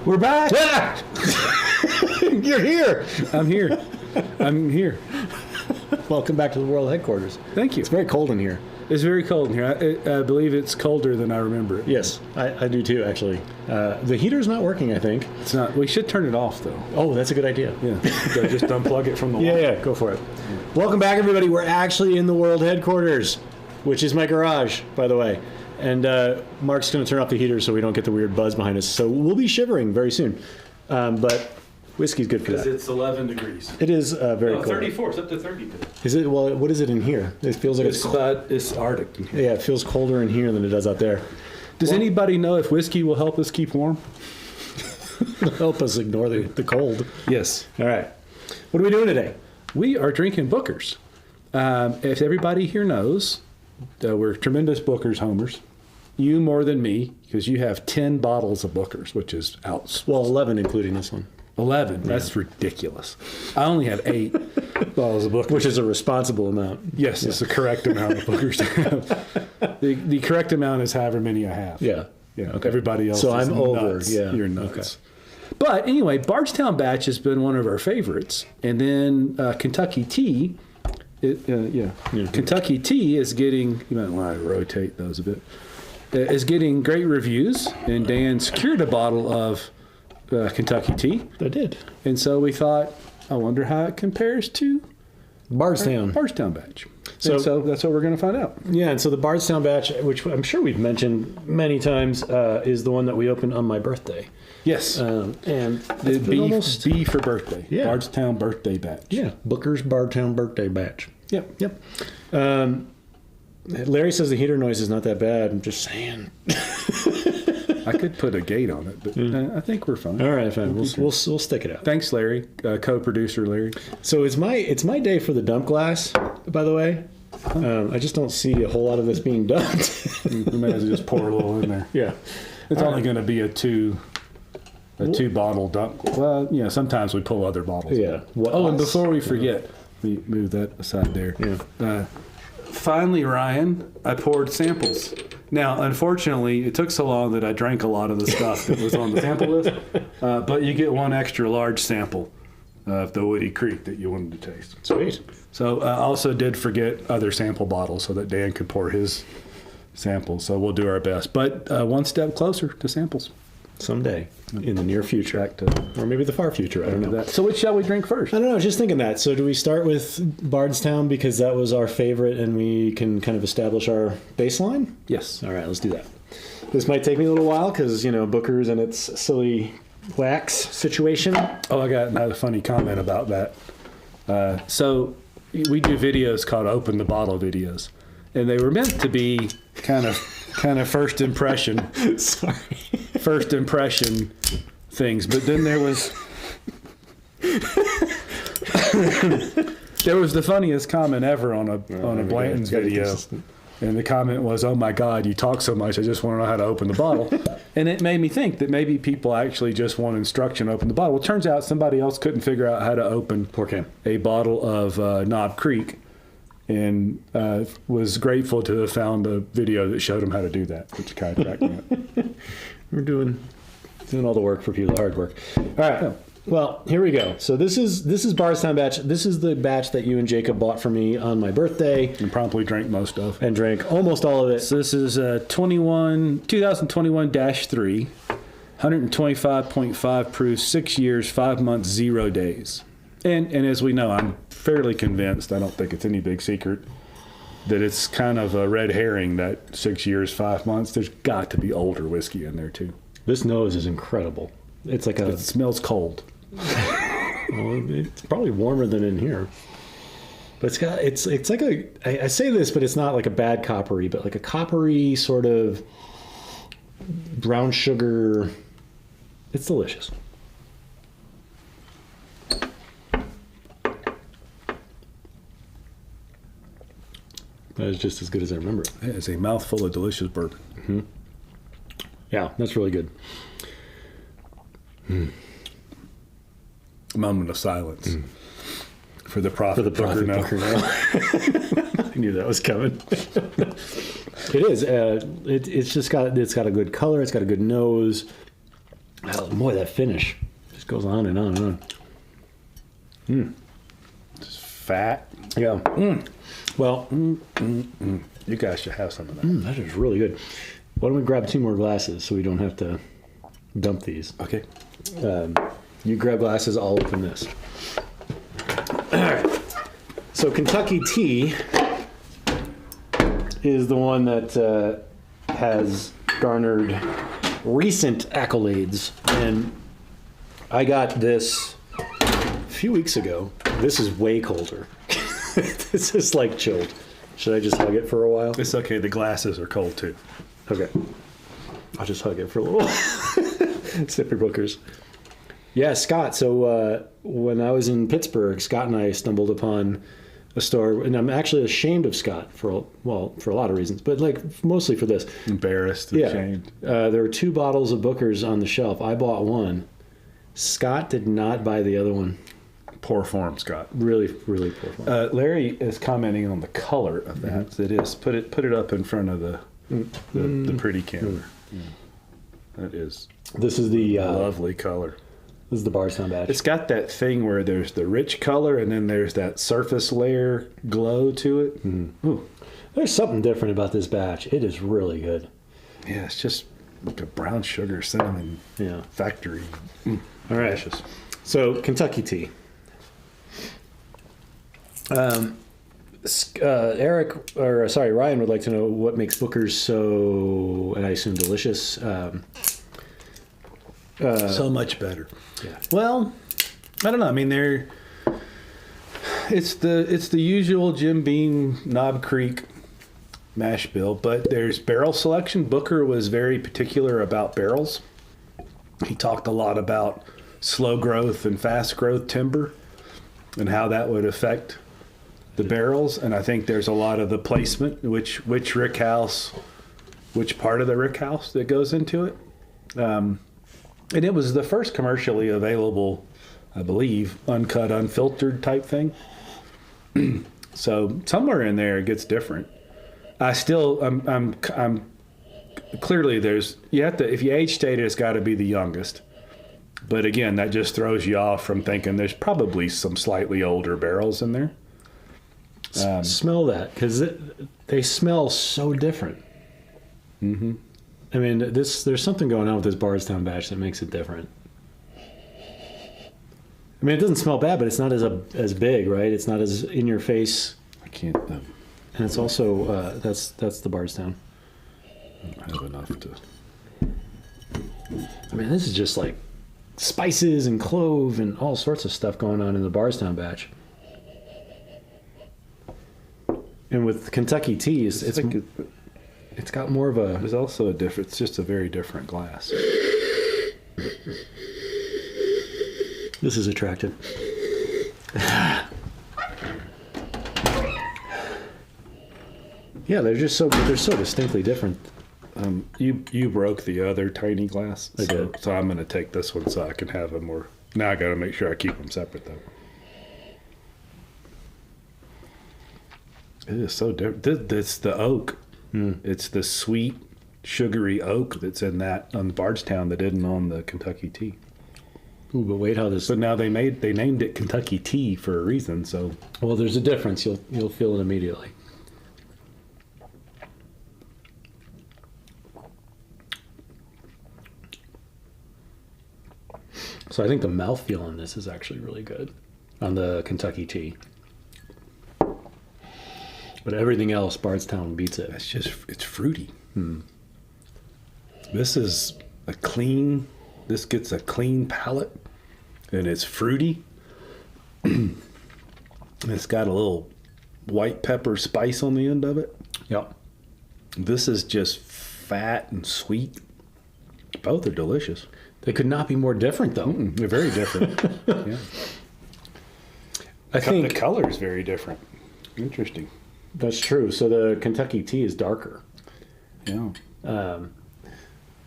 We're back. You're here. I'm here. I'm here. Welcome back to the world headquarters. Thank you. It's very cold in here. It's very cold in here. I believe it's colder than I remember it. Yes, I do too, actually. The heater's not working, I think. It's not. We should turn it off, though. Oh, that's a good idea. Yeah. So just unplug it from the wall. Yeah, go for it. Welcome back, everybody. We're actually in the world headquarters, which is my garage, by the way. And Mark's going to turn off the heater so we don't get the weird buzz behind us. So we'll be shivering very soon. But whiskey's good for that. Because it's 11 degrees. It is very cold. 34. It's up to 30 today. Is it? Well, what is it in here? It feels like It's Arctic in here. Yeah, it feels colder in here than it does out there. Does anybody know if whiskey will help us keep warm? Help us ignore the cold. Yes. All right. What are we doing today? We are drinking Booker's. If everybody here knows, we're tremendous Booker's homers. You more than me, because you have 10 bottles of Booker's, which is out. Well, 11 including this one. 11? Yeah. That's ridiculous. I only have 8 bottles of Booker's. Which is a responsible amount. Yes, yeah. It's the correct amount of Booker's to have. The correct amount is however many I have. Yeah. Yeah. Okay. Everybody else so is I'm nuts. over. Yeah. You're nuts. Okay. But anyway, Bardstown Batch has been one of our favorites. And then Kentucky Tea, Kentucky Tea is getting, you might want to rotate those a bit, is getting great reviews. And Dan secured a bottle of Kentucky Tea. I did. And so we thought, I wonder how it compares to Bardstown Batch. So that's what we're going to find out. Yeah, and so the Bardstown Batch, which I'm sure we've mentioned many times, is the one that we opened on my birthday. Yes. And the B for birthday. Yeah. Bardstown Birthday Batch. Yeah. Booker's Bardstown Birthday Batch. Yep. Larry says the heater noise is not that bad. I'm just saying. I could put a gate on it, but I think we're fine. All right, fine. We'll stick it out. Thanks, Larry, co-producer Larry. So it's my day for the dump glass, by the way. I just don't see a whole lot of this being dumped. We may as well just pour a little in there. Yeah. It's only going to be a two bottle dump. Well, sometimes we pull other bottles. Yeah. And before we forget, we move that aside there. Yeah. Finally, Ryan, I poured samples. Now, unfortunately, it took so long that I drank a lot of the stuff that was on the sample list. But you get one extra large sample of the Woody Creek that you wanted to taste. Sweet. So I also did forget other sample bottles so that Dan could pour his samples. So we'll do our best. But one step closer to samples. Someday in the near future. Or maybe the far future. I don't know. So which shall we drink first? I don't know. I was just thinking that. So do we start with Bardstown because that was our favorite and we can kind of establish our baseline? Yes. All right, let's do that. This might take me a little while because, Booker's and its silly wax situation. Oh, I got another funny comment about that. So we do videos called Open the Bottle videos. And they were meant to be kind of first impression. Sorry. First impression things. But then there was the funniest comment ever on a Blanton's video. And the comment was, "Oh my God, you talk so much, I just want to know how to open the bottle." And it made me think that maybe people actually just want instruction to open the bottle. Well, it turns out somebody else couldn't figure out how to open a bottle of Knob Creek. And was grateful to have found a video that showed him how to do that, which kind of cracked me up. We're doing all the work for people, the hard work. All right. Yeah. Well, here we go. So this is Bardstown Batch. This is the batch that you and Jacob bought for me on my birthday. And promptly drank most of. And drank almost all of it. So this is 2021-3, 125.5 proof, 6 years, 5 months, 0 days. And as we know, I'm fairly convinced, I don't think it's any big secret, that it's kind of a red herring that 6 years, 5 months. There's got to be older whiskey in there, too. This nose is incredible. It's like it smells cold. Well, it's probably warmer than in here. But it's like I say this, but it's not like a bad coppery, but like a coppery sort of brown sugar. It's delicious. That is just as good as I remember it. It's a mouthful of delicious bourbon. Mm-hmm. Yeah, that's really good. Moment of silence for the prophet. For the prophet Booker. I knew that was coming. It is. It's got a good color. It's got a good nose. Oh, boy, that finish just goes on and on and on. Just fat. Yeah. Well, You guys should have some of that. that is really good. Why don't we grab 2 more glasses so we don't have to dump these? Okay. You grab glasses, I'll open this. All right. So Kentucky Tea is the one that has garnered recent accolades. And I got this a few weeks ago. This is way colder. This is like chilled. Should I just hug it for a while? It's okay. The glasses are cold too. Okay. I'll just hug it for a little while. Sipper Bookers. Yeah, Scott. So when I was in Pittsburgh, Scott and I stumbled upon a store, and I'm actually ashamed of Scott for a lot of reasons, but like mostly for this. Embarrassed, Yeah. ashamed. There were 2 bottles of Booker's on the shelf. I bought one. Scott did not buy the other one. Poor form, Scott. Really, really poor form. Larry is commenting on the color of that. It is. Put it up in front of the pretty camera. That is This is the lovely color. This is the Bardstown Batch. It's got that thing where there's the rich color and then there's that surface layer glow to it. Ooh. There's something different about this batch. It is really good. Yeah, it's just like a brown sugar cinnamon Yeah. factory. All right. Delicious. So Kentucky Tea. Ryan would like to know what makes Booker's so, and I assume delicious. So much better. Yeah. Well, I don't know. I mean, it's the usual Jim Beam Knob Creek mash bill, but there's barrel selection. Booker was very particular about barrels. He talked a lot about slow growth and fast growth timber and how that would affect the barrels. And I think there's a lot of the placement, which rick house, which part of the rick house that goes into it. And it was the first commercially available, I believe, uncut, unfiltered type thing. So somewhere in there it gets different. I'm clearly you have to, if you age state it, it's got to be the youngest. But again, that just throws you off from thinking there's probably some slightly older barrels in there. Smell that, because they smell so different. Mm-hmm. I mean, there's something going on with this Bardstown batch that makes it different. I mean, it doesn't smell bad, but it's not as big, right? It's not as in your face. I can't. And it's also that's the Bardstown. I don't have enough to. I mean, this is just like spices and clove and all sorts of stuff going on in the Bardstown batch. And with Kentucky Tea, it's got more of a. There's also a different. It's just a very different glass. This is attractive. Yeah, they're so distinctly different. You broke the other tiny glass. I did. So I'm going to take this one so I can have them more. Now I got to make sure I keep them separate though. It is so different. It's the oak. It's the sweet, sugary oak that's in that on Bardstown that isn't on the Kentucky Tea. Ooh, but wait, how this? So now they named it Kentucky Tea for a reason. So Well, there's a difference. You'll feel it immediately. So I think the mouthfeel on this is actually really good on the Kentucky Tea. But everything else, Bardstown beats it. it's fruity. This is this gets a clean palate and it's fruity. And it's got a little white pepper spice on the end of it. Yep. This is just fat and sweet. Both are delicious. They could not be more different, though. They're very different. Yeah. I think the color is very different. Interesting. that's true. So the Kentucky Tea is darker. Yeah.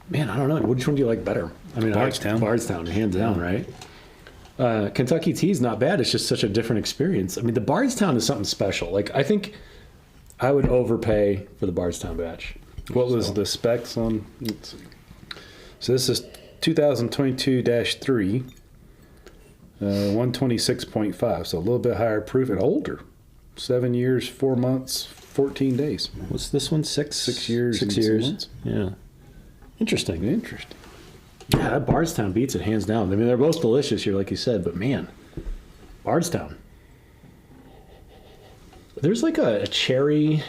Man, I don't know. Which one do you like better? I mean, Bardstown. Bardstown, hands down, right? Kentucky Tea is not bad. It's just such a different experience. I mean, the Bardstown is something special. Like, I think I would overpay for the Bardstown batch. What was the specs on? Let's see. So this is 2022-3, 126.5, so a little bit higher proof and older. 7 years, 4 months, 14 days. What's this one? 6 years. 6 and some years. months. Yeah. Interesting. Yeah, that Bardstown beats it hands down. I mean, they're both delicious here, like you said, but man, Bardstown. There's like a cherry.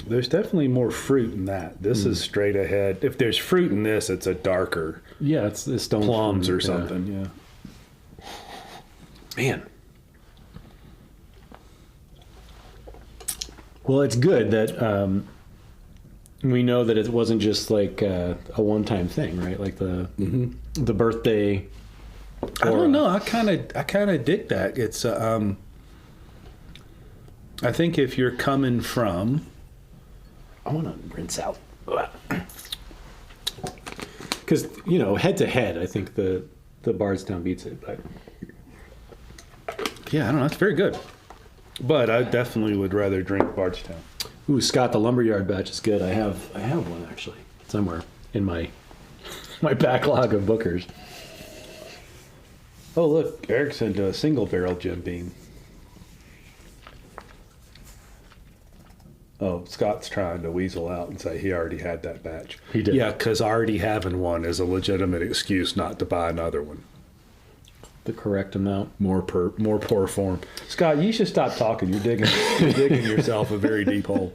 There's definitely more fruit in that. This is straight ahead. If there's fruit in this, it's a darker. Yeah, it's stone plums fruit, or something. Yeah. Man. Well, it's good that we know that it wasn't just like a one-time thing, right? Like the birthday. I don't know. I kind of dig that. It's I think if you're coming from, I want to rinse out because head to head, I think the Bardstown beats it. But yeah, I don't know. It's very good. But I definitely would rather drink Bardstown. Ooh, Scott, the Lumberyard batch is good. I have one actually somewhere in my backlog of Bookers. Oh, look, Eric's into a single barrel Jim Beam. Oh, Scott's trying to weasel out and say he already had that batch. He did. Yeah, because already having one is a legitimate excuse not to buy another one. The correct amount. More poor form. Scott, you should stop talking. You're digging yourself a very deep hole.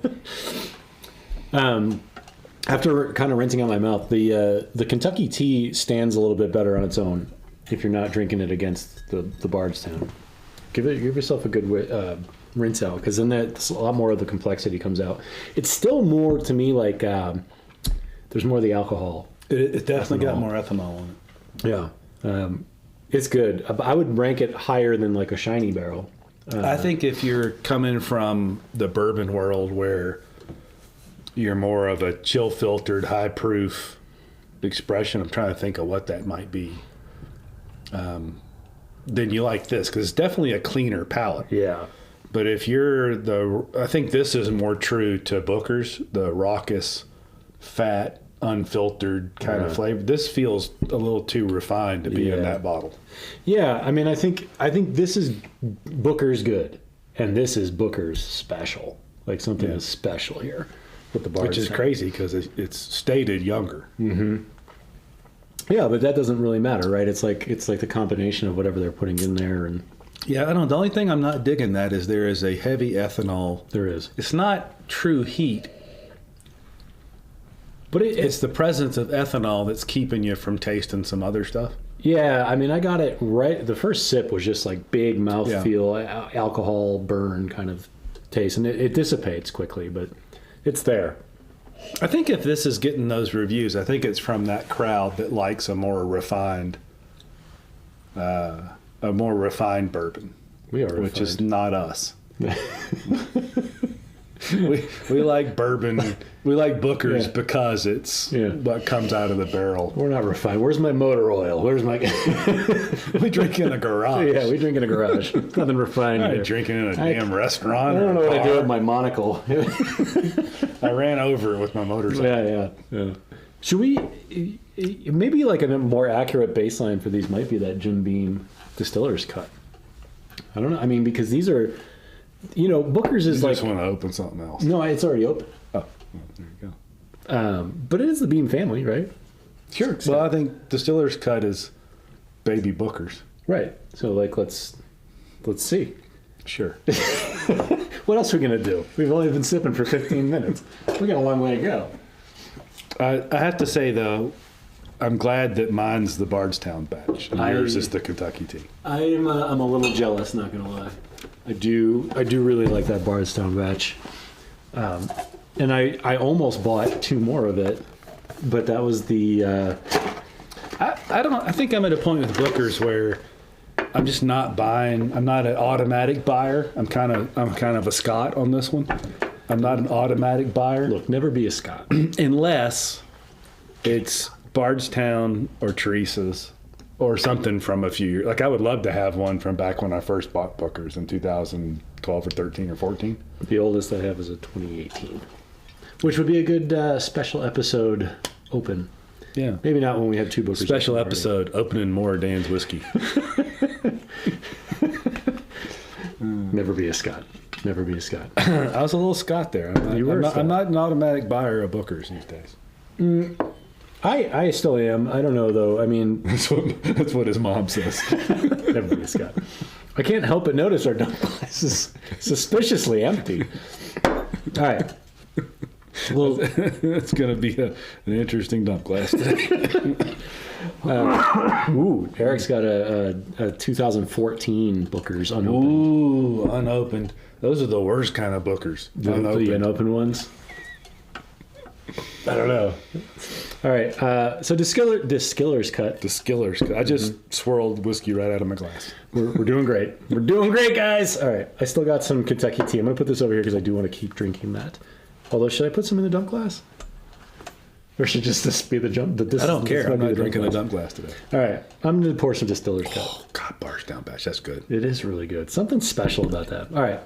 After kind of rinsing out my mouth, the Kentucky tea stands a little bit better on its own if you're not drinking it against the Bardstown. Give yourself a good rinse out, because then that's a lot more of the complexity comes out. It's still more to me like there's more of the alcohol. It definitely got more ethanol on it. Yeah. It's good. I would rank it higher than like a shiny barrel. I think if you're coming from the bourbon world where you're more of a chill filtered, high proof expression, I'm trying to think of what that might be. Then you like this because it's definitely a cleaner palate. Yeah. But if you're I think this is more true to Booker's, the raucous, fat, unfiltered kind of flavor. This feels a little too refined to be in that bottle. Yeah, I mean, I think this is Booker's good, and this is Booker's special. Like something is special here with the Bardstown. Which is crazy because it's stated younger. Mm-hmm. Yeah, but that doesn't really matter, right? It's like the combination of whatever they're putting in there, and yeah, I don't know. The only thing I'm not digging that is there is a heavy ethanol. There is. It's not true heat. But it's the presence of ethanol that's keeping you from tasting some other stuff. Yeah, I mean, I got it right. The first sip was just like big mouthfeel, alcohol burn kind of taste, and it dissipates quickly, but it's there. I think if this is getting those reviews, I think it's from that crowd that likes a more refined bourbon. We are refined. Which is not us. We like bourbon. We like Booker's because it's what comes out of the barrel. We're not refined. Where's my motor oil? Where's my... We drink in a garage. Yeah, we drink in a garage. Nothing refined here. Drinking in a damn restaurant. I don't know what I do with my monocle. I ran over it with my motorcycle. Yeah. Should we... Maybe like a more accurate baseline for these might be that Jim Beam Distiller's Cut. I don't know. I mean, because these are... Booker's is you like... just want to open something else. No, it's already open. Oh, well, there you go. But it is the Beam family, right? Sure. Well, I think Distiller's Cut is baby Booker's. Right. So, like, let's see. Sure. What else are we going to do? We've only been sipping for 15 minutes. We got a long way to go. I have to say, though, I'm glad that mine's the Bardstown Batch and yours is the Kentucky tea. I'm a little jealous, not going to lie. I do really like that Bardstown Batch. And I almost bought 2 more of it, but that was the... I think I'm at a point with Booker's where I'm just not buying. I'm not an automatic buyer. I'm kind of a Scott on this one. I'm not an automatic buyer. Look, never be a Scott. Unless it's Bardstown or Teresa's or something from a few years. Like I would love to have one from back when I first bought Booker's in 2012 or 13 or 14. The oldest I have is a 2018, which would be a good special episode open. Yeah. Maybe not when we have 2 bookers. Special episode, opening more Dan's whiskey. Never be a Scot. Never be a Scot. I was a little Scot there. I'm not an automatic buyer of bookers these days. I still am. I don't know, though. I mean... That's what his mom says. Never be a Scot. I can't help but notice our dump glass is suspiciously empty. All right. Well, it's going to be an interesting dump glass today. Eric's got a 2014 Booker's unopened. Ooh, unopened. Those are the worst kind of bookers. The unopened ones. I don't know. All right. So Distiller's Cut. Distiller's Cut. I just swirled whiskey right out of my glass. We're doing great. We're doing great, guys. All right. I still got some Kentucky tea. I'm going to put this over here because I do want to keep drinking that. Although, should I put some in the dump glass? Or should just this be the jump? I don't care. I'm not drinking a dump glass today. All right. I'm going to pour some Distiller's Cut. Oh, God, Bardstown Batch. That's good. It is really good. Something special about that. All right.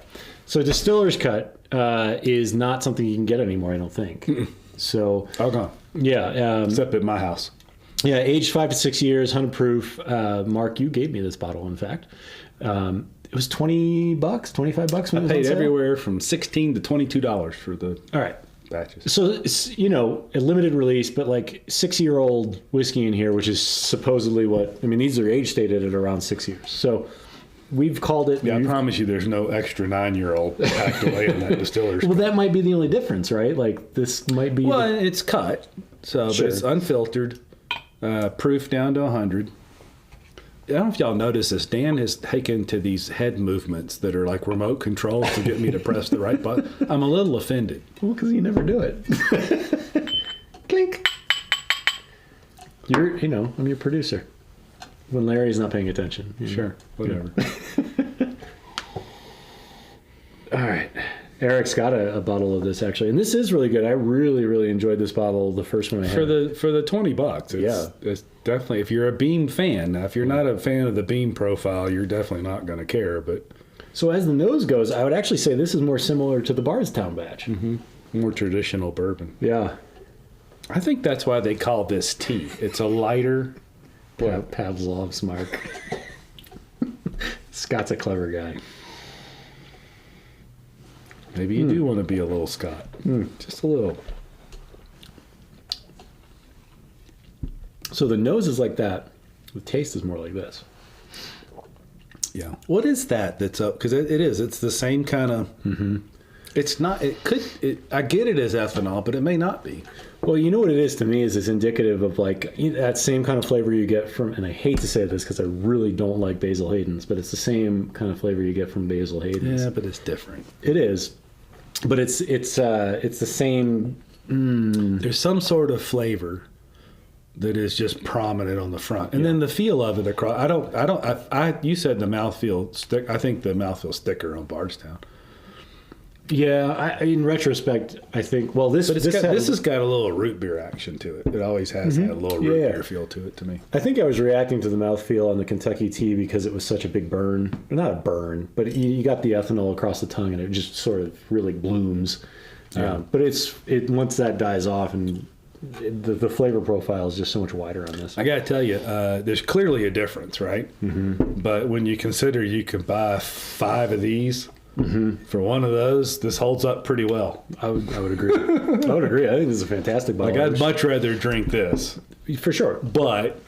So Distiller's Cut is not something you can get anymore, I don't think. So... Okay. Yeah. Except at my house. Yeah, aged 5 to 6 years, 100 proof. Mark, you gave me this bottle, in fact. It was $20, $25 when I paid everywhere from $16 to $22 for the batches. So, a limited release, but like 6-year-old whiskey in here, which is supposedly these are age stated at around 6 years. So we've called it. Yeah, I promise you there's no extra 9-year-old packed away in that distiller's. Well, that might be the only difference, right? Like this might be. Well, it's cut, so Sure. but it's unfiltered, proof down to 100. I don't know if y'all notice this. Dan has taken to these head movements that are like remote controls to get me to press the right button. I'm a little offended. Well, because you never do it. Clink. I'm your producer. When Larry's not paying attention. Sure, whatever. All right. Eric's got a bottle of this, actually. And this is really good. I really, really enjoyed this bottle, the first one I had. For the $20, it's definitely, if you're a Beam fan. Now, if you're not a fan of the Beam profile, you're definitely not going to care. But so as the nose goes, I would actually say this is more similar to the Bardstown Batch. Mm-hmm. More traditional bourbon. Yeah. I think that's why they call this tea. It's a lighter... Pavlov's mark. Scott's a clever guy. Maybe you do want to be a little Scot. Just a little. So the nose is like that. The taste is more like this. Yeah. What is that that's up? Because it is. It's the same kind of... Mm-hmm. It's not... I get it as ethanol, but it may not be. Well, you know what it is to me is it's indicative of like that same kind of flavor you get from, and I hate to say this because I really don't like Basil Hayden's, but it's the same kind of flavor you get from Basil Hayden's. Yeah, but it's different. It is, but it's the same. There's some sort of flavor that is just prominent on the front, and then the feel of it across. You said the mouthfeel stick. I think the mouthfeel's thicker on Bardstown. Yeah, in retrospect, I think. Well, this has got a little root beer action to it. It always has had a little root beer feel to it to me. I think I was reacting to the mouthfeel on the Kentucky tea because it was such a big burn. Not a burn, but you got the ethanol across the tongue, and it just sort of really blooms. Yeah. But once that dies off, and the flavor profile is just so much wider on this. I got to tell you, there's clearly a difference, right? Mm-hmm. But when you consider you can buy 5 of these. Mm-hmm. For one of those, this holds up pretty well. I would agree. I would agree. I think this is a fantastic bottle. I'd much rather drink this. For sure. But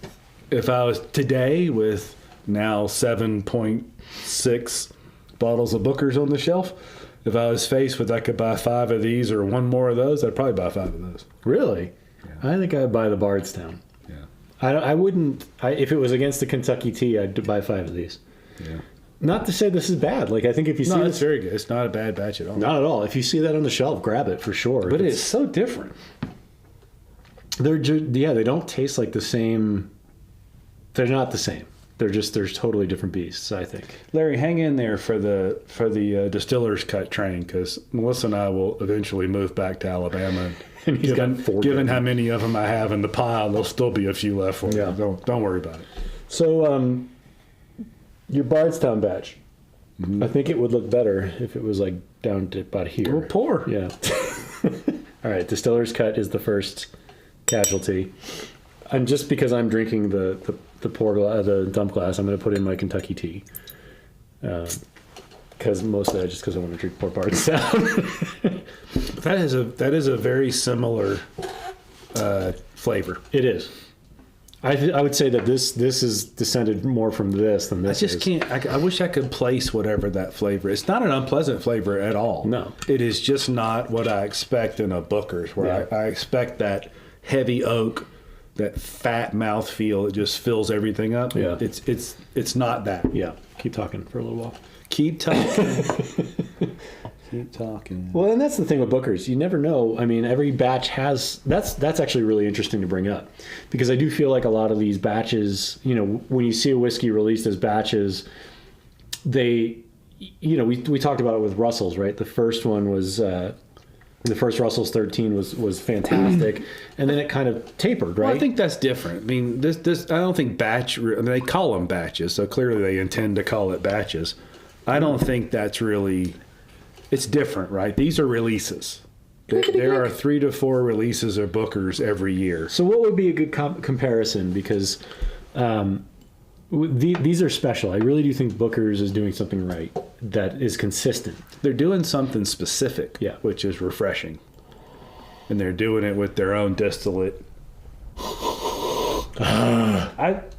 if I was today with now 7.6 bottles of Booker's on the shelf, if I was faced with I could buy 5 of these or one more of those, I'd probably buy 5 of those. Really? Yeah. I think I'd buy the Bardstown. Yeah. I wouldn't. If it was against the Kentucky tea, I'd buy 5 of these. Yeah. Not to say this is bad. Like I think if you see it's this, very good. It's not a bad batch at all. Not at all. If you see that on the shelf, grab it for sure. But it's so different. They don't taste like the same. They're not the same. They're totally different beasts, I think. Larry, hang in there for the Distiller's Cut train because Melissa and I will eventually move back to Alabama. And given how many of them I have in the pile, there'll still be a few left for you. Don't worry about it. So, your Bardstown Batch. Mm-hmm. I think it would look better if it was like down to about here. Well, pour. Yeah. All right. Distiller's Cut is the first casualty. and just because I'm drinking the dump glass, I'm going to put in my Kentucky tea. Because most of that just because I want to drink more Bardstown. That is a very similar flavor. It is. I would say that this is descended more from this than this. I just can't. I wish I could place whatever that flavor. It's not an unpleasant flavor at all. No, it is just not what I expect in a Booker's. Where I expect that heavy oak, that fat mouthfeel. It just fills everything up. Yeah, it's not that. Yeah, keep talking for a little while. Keep talking. Keep talking. Well, and that's the thing with Booker's. You never know. I mean, every batch has... That's actually really interesting to bring up. Because I do feel like a lot of these batches, when you see a whiskey released as batches, they... we talked about it with Russell's, right? The first one was... the first Russell's 13 was fantastic. And then it kind of tapered, right? Well, I think that's different. I mean, this I don't think batch... I mean, they call them batches, so clearly they intend to call it batches. I don't think that's really... It's different, right? These are releases. There are 3 to 4 releases of Booker's every year. So what would be a good comparison? Because these are special. I really do think Booker's is doing something right that is consistent. They're doing something specific, yeah, which is refreshing. And they're doing it with their own distillate.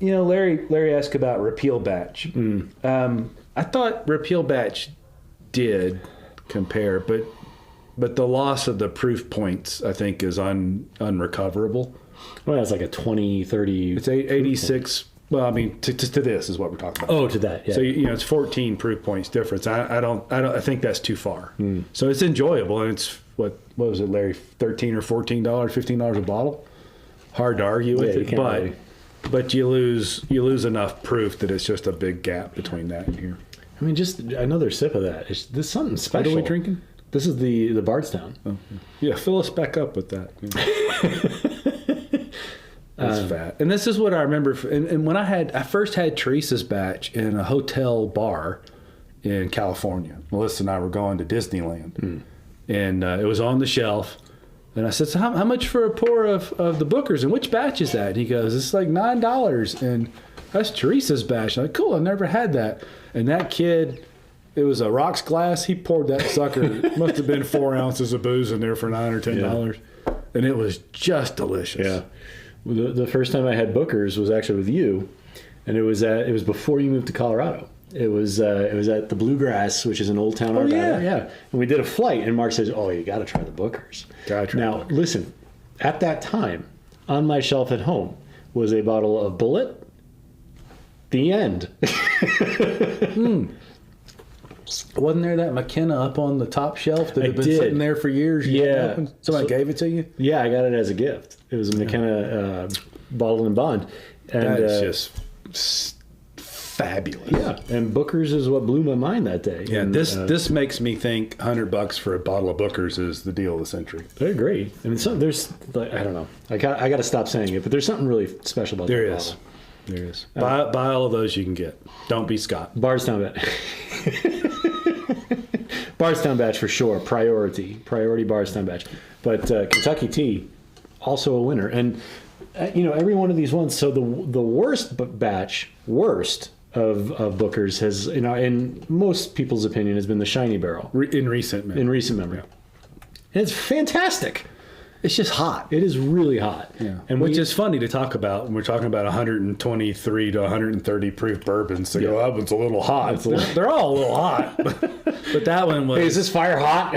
Larry asked about Repeal Batch. I thought Repeal Batch did compare, but the loss of the proof points I think is unrecoverable. Well, it's like a 20, 30. It's 86. Well, I mean, to this is what we're talking about. Oh, to that. Yeah. So it's 14 proof points difference. I think that's too far. So it's enjoyable, and it's what was it, Larry? $13 or $14, $15 a bottle. Hard to argue with it, but you lose enough proof that it's just a big gap between that and here. I mean, just another sip of that. This is something special. What are we drinking? This is the Bardstown. Oh, yeah, fill us back up with that. It's fat. And this is what I remember. And when I first had Teresa's batch in a hotel bar in California. Melissa and I were going to Disneyland. And it was on the shelf. And I said, so how much for a pour of the Booker's? And which batch is that? And he goes, it's like $9. And that's Teresa's batch. I'm like, cool, I've never had that. And that kid, it was a rocks glass. He poured that sucker. It must have been 4 ounces of booze in there for $9 or $10. Yeah. And it was just delicious. Yeah. The first time I had Booker's was actually with you. And it was before you moved to Colorado. It was at the Bluegrass, which is an old town. Yeah. And we did a flight, and Mark says, "Oh, you got to try the Booker's." Now, listen. At that time, on my shelf at home was a bottle of Bullet. The end. Wasn't there that McKenna up on the top shelf that had been sitting there for years? Yeah. Somebody gave it to you? Yeah, I got it as a gift. It was a McKenna bottled and bond. And that is just fabulous. Yeah, and Booker's is what blew my mind that day. Yeah, and, this makes me think $100 for a bottle of Booker's is the deal of the century. I agree. I mean, there's like, I don't know. I got to stop saying it, but there's something really special about that bottle. There is. Buy all of those you can get. Don't be Scott. Bardstown Batch. Bardstown Batch for sure. Priority Bardstown Batch. But Kentucky Tea, also a winner. And every one of these ones. So the worst of Booker's has, in most people's opinion, has been the Shiny Barrel in recent memory. Yeah. And it's fantastic. It's just hot. It is really hot. Yeah. And which is funny to talk about when we're talking about 123 to 130 proof bourbons. They go, that one's a little hot. They're all a little hot. But that one was... Hey, is this fire hot?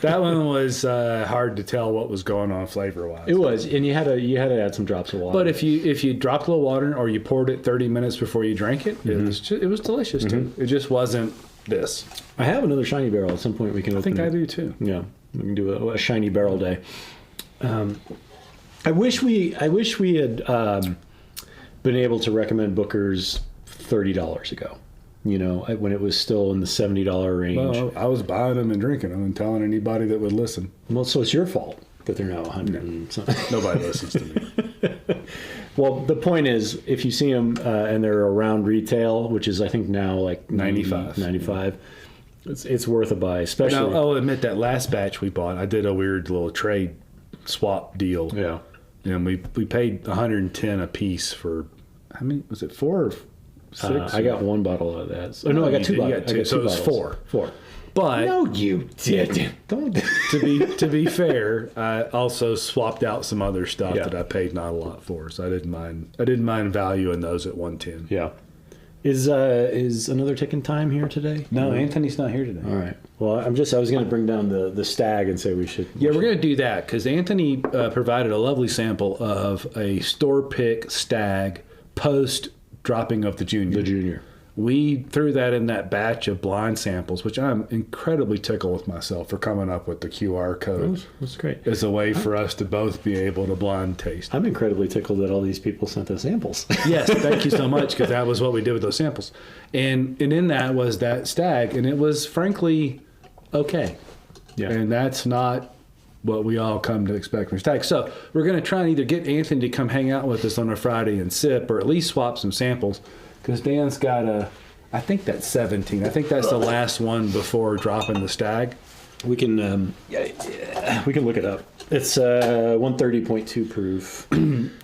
That one was hard to tell what was going on flavor-wise. It was. And you had to add some drops of water. But if you dropped a little water or you poured it 30 minutes before you drank it, it was delicious too. It just wasn't this. I have another Shiny Barrel. At some point we can open it. I think I do too. Yeah. We can do a Shiny Barrel day. I wish we had been able to recommend Booker's $30 ago. When it was still in the $70 range. Well, I was buying them and drinking them and telling anybody that would listen. Well, so it's your fault that they're now 100 and something. Nobody listens to me. Well, the point is, if you see them and they're around retail, which is I think now like 95. It's worth a buy, especially. Now, I'll admit that last batch we bought, I did a weird little trade swap deal. Yeah. And we paid $110 a piece for, how many, was it 4 or 6? I got one bottle of that. Oh, no, I got two bottles. I got so two it was bottles. 4. But No, you didn't. Don't. to be fair, I also swapped out some other stuff Yeah. that I paid not a lot for, so I didn't mind valuing those at 110. Yeah. Is another ticking time here today? No, Anthony's not here today. All right. Well, I was going to bring down the stag and say we should. Yeah, we're going to do that because Anthony provided a lovely sample of a store pick stag post dropping of the junior. The junior. We threw that in that batch of blind samples, which I'm incredibly tickled with myself for coming up with the QR code. That's great. As a way for us to both be able to blind taste. I'm incredibly tickled that all these people sent us samples. Yes, thank you so much, because that was what we did with those samples. And in that was that stag, and it was frankly okay. Yeah. And that's not what we all come to expect from stag. So we're going to try and either get Anthony to come hang out with us on a Friday and sip, or at least swap some samples, because Dan's got I think that's 17. I think that's the last one before dropping the stag. We can we can look it up. It's 130.2 proof.